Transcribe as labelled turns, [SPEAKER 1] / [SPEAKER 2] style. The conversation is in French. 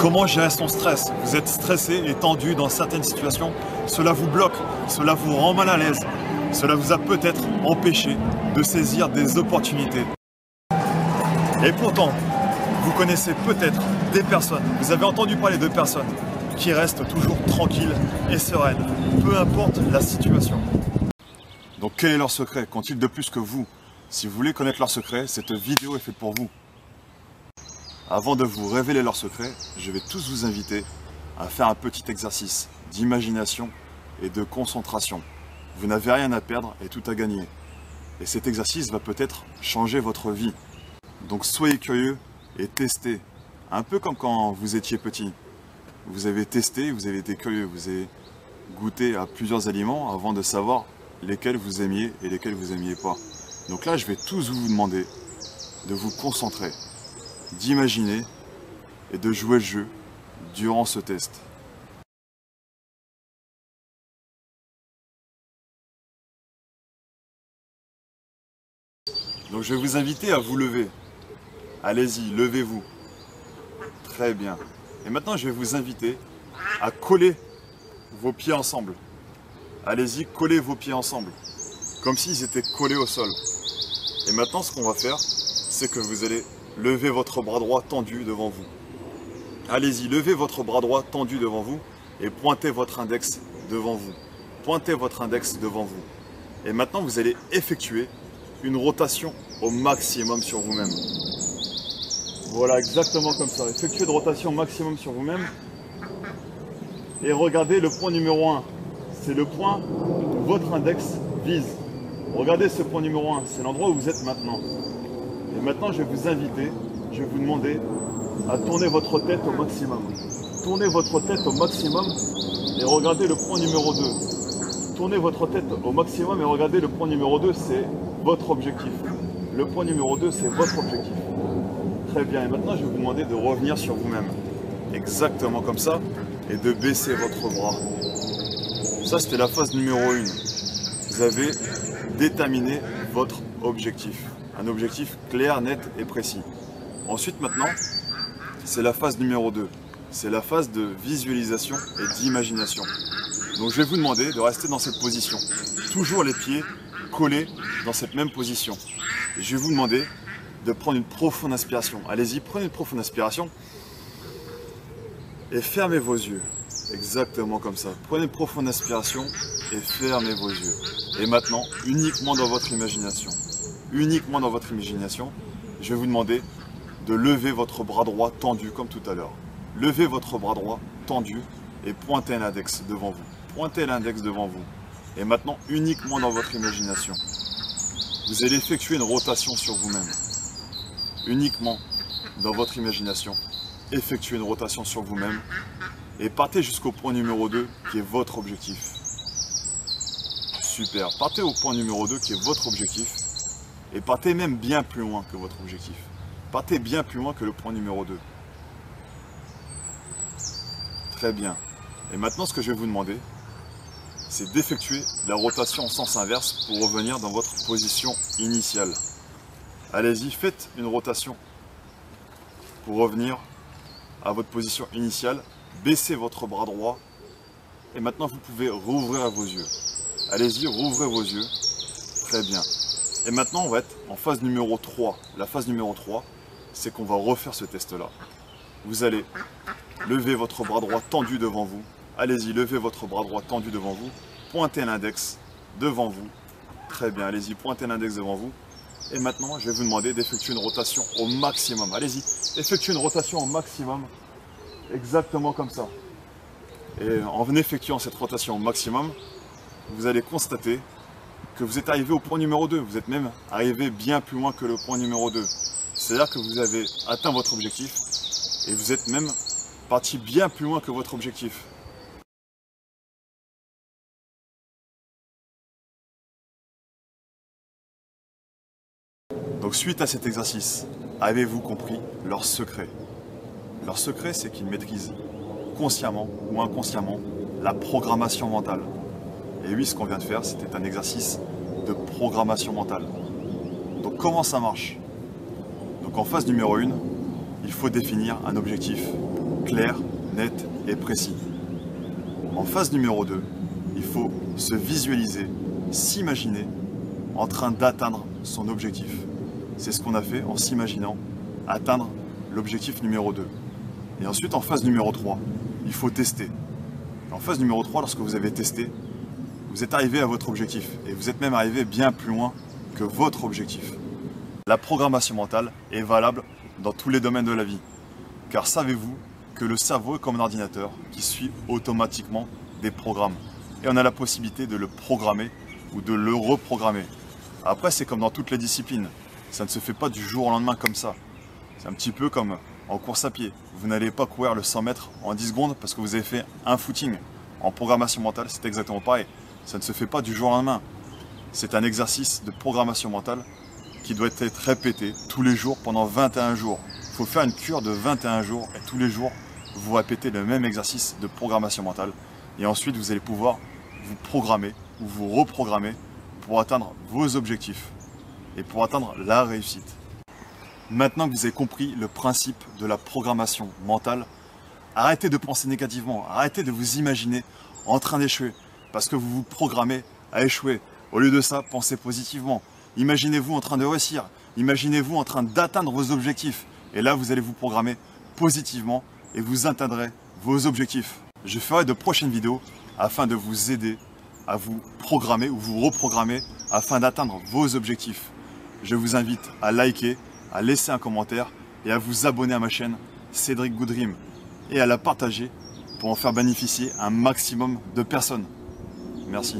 [SPEAKER 1] Comment gérer son stress? Vous êtes stressé et tendu dans certaines situations, cela vous bloque, cela vous rend mal à l'aise, cela vous a peut-être empêché de saisir des opportunités. Et pourtant, vous connaissez peut-être des personnes, vous avez entendu parler de personnes qui restent toujours tranquilles et sereines, peu importe la situation. Donc quel est leur secret? Qu'ont-ils de plus que vous? Si vous voulez connaître leur secret, cette vidéo est faite pour vous. Avant de vous révéler leur secret, je vais tous vous inviter à faire un petit exercice d'imagination et de concentration. Vous n'avez rien à perdre et tout à gagner. Et cet exercice va peut-être changer votre vie. Donc soyez curieux et testez. Un peu comme quand vous étiez petit. Vous avez testé, vous avez été curieux, vous avez goûté à plusieurs aliments avant de savoir lesquels vous aimiez et lesquels vous n'aimiez pas. Donc là, je vais tous vous demander de vous concentrer, d'imaginer et de jouer le jeu durant ce test. Donc je vais vous inviter à vous lever. Allez-y, levez-vous. Très bien. Et maintenant, je vais vous inviter à coller vos pieds ensemble. Allez-y, collez vos pieds ensemble, comme s'ils étaient collés au sol. Et maintenant, ce qu'on va faire, c'est que vous allez lever votre bras droit tendu devant vous. Allez-y, levez votre bras droit tendu devant vous et pointez votre index devant vous. Pointez votre index devant vous. Et maintenant, vous allez effectuer une rotation au maximum sur vous-même. Voilà, exactement comme ça. Effectuez une rotation maximum sur vous-même. Et regardez le point numéro 1. C'est le point où votre index vise. Regardez ce point numéro 1. C'est l'endroit où vous êtes maintenant. Et maintenant, je vais vous inviter, je vais vous demander à tourner votre tête au maximum. Tournez votre tête au maximum et regardez le point numéro 2. Tournez votre tête au maximum et regardez le point numéro 2, c'est votre objectif. Le point numéro 2, c'est votre objectif. Très bien, et maintenant je vais vous demander de revenir sur vous-même. Exactement comme ça, et de baisser votre bras. Ça, c'était la phase numéro 1. Vous avez déterminé votre objectif. Un objectif clair, net et précis. Ensuite, maintenant, c'est la phase numéro 2. C'est la phase de visualisation et d'imagination. Donc je vais vous demander de rester dans cette position. Toujours les pieds collés dans cette même position. Et je vais vous demander de prendre une profonde inspiration. Allez-y, prenez une profonde inspiration. Et fermez vos yeux. Exactement comme ça. Prenez une profonde inspiration et fermez vos yeux. Et maintenant, uniquement dans votre imagination. Uniquement dans votre imagination, je vais vous demander de lever votre bras droit tendu comme tout à l'heure. Levez votre bras droit tendu et pointez l'index devant vous. Pointez l'index devant vous. Et maintenant, uniquement dans votre imagination, vous allez effectuer une rotation sur vous-même. Uniquement dans votre imagination, effectuez une rotation sur vous-même et partez jusqu'au point numéro 2 qui est votre objectif. Super. Partez au point numéro 2 qui est votre objectif et partez même bien plus loin que votre objectif. Partez bien plus loin que le point numéro 2. Très bien. Et maintenant, ce que je vais vous demander, c'est d'effectuer la rotation en sens inverse pour revenir dans votre position initiale. Allez-y, faites une rotation pour revenir à votre position initiale. Baissez votre bras droit et maintenant vous pouvez rouvrir vos yeux. Allez-y, rouvrez vos yeux. Très bien. Et maintenant, on va être en phase numéro 3. La phase numéro 3, c'est qu'on va refaire ce test-là. Vous allez lever votre bras droit tendu devant vous. Allez-y, levez votre bras droit tendu devant vous. Pointez l'index devant vous. Très bien, allez-y, pointez l'index devant vous. Et maintenant, je vais vous demander d'effectuer une rotation au maximum. Allez-y, effectuez une rotation au maximum. Exactement comme ça. Et en effectuant cette rotation au maximum, vous allez constater que vous êtes arrivé au point numéro 2. Vous êtes même arrivé bien plus loin que le point numéro 2. C'est-à-dire que vous avez atteint votre objectif et vous êtes même parti bien plus loin que votre objectif. Donc suite à cet exercice, avez-vous compris leur secret? Leur secret, c'est qu'ils maîtrisent consciemment ou inconsciemment la programmation mentale. Et oui, ce qu'on vient de faire, c'était un exercice de programmation mentale. Donc comment ça marche? Donc en phase numéro 1, il faut définir un objectif clair, net et précis. En phase numéro 2, il faut se visualiser, s'imaginer en train d'atteindre son objectif. C'est ce qu'on a fait en s'imaginant atteindre l'objectif numéro 2. Et ensuite, en phase numéro 3, il faut tester. En phase numéro 3, lorsque vous avez testé, vous êtes arrivé à votre objectif. Et vous êtes même arrivé bien plus loin que votre objectif. La programmation mentale est valable dans tous les domaines de la vie. Car savez-vous que le cerveau est comme un ordinateur qui suit automatiquement des programmes. Et on a la possibilité de le programmer ou de le reprogrammer. Après, c'est comme dans toutes les disciplines. Ça ne se fait pas du jour au lendemain comme ça. C'est un petit peu comme en course à pied. Vous n'allez pas courir le 100 mètres en 10 secondes parce que vous avez fait un footing. En programmation mentale, c'est exactement pareil. Ça ne se fait pas du jour au lendemain. C'est un exercice de programmation mentale qui doit être répété tous les jours pendant 21 jours. Il faut faire une cure de 21 jours et tous les jours, vous répétez le même exercice de programmation mentale. Et ensuite, vous allez pouvoir vous programmer ou vous reprogrammer pour atteindre vos objectifs et pour atteindre la réussite. Maintenant que vous avez compris le principe de la programmation mentale, arrêtez de penser négativement, arrêtez de vous imaginer en train d'échouer parce que vous vous programmez à échouer. Au lieu de ça, pensez positivement. Imaginez-vous en train de réussir, imaginez-vous en train d'atteindre vos objectifs. Et là, vous allez vous programmer positivement et vous atteindrez vos objectifs. Je ferai de prochaines vidéos afin de vous aider à vous programmer ou vous reprogrammer afin d'atteindre vos objectifs. Je vous invite à liker, à laisser un commentaire et à vous abonner à ma chaîne Cédric Goodream et à la partager pour en faire bénéficier un maximum de personnes. Merci.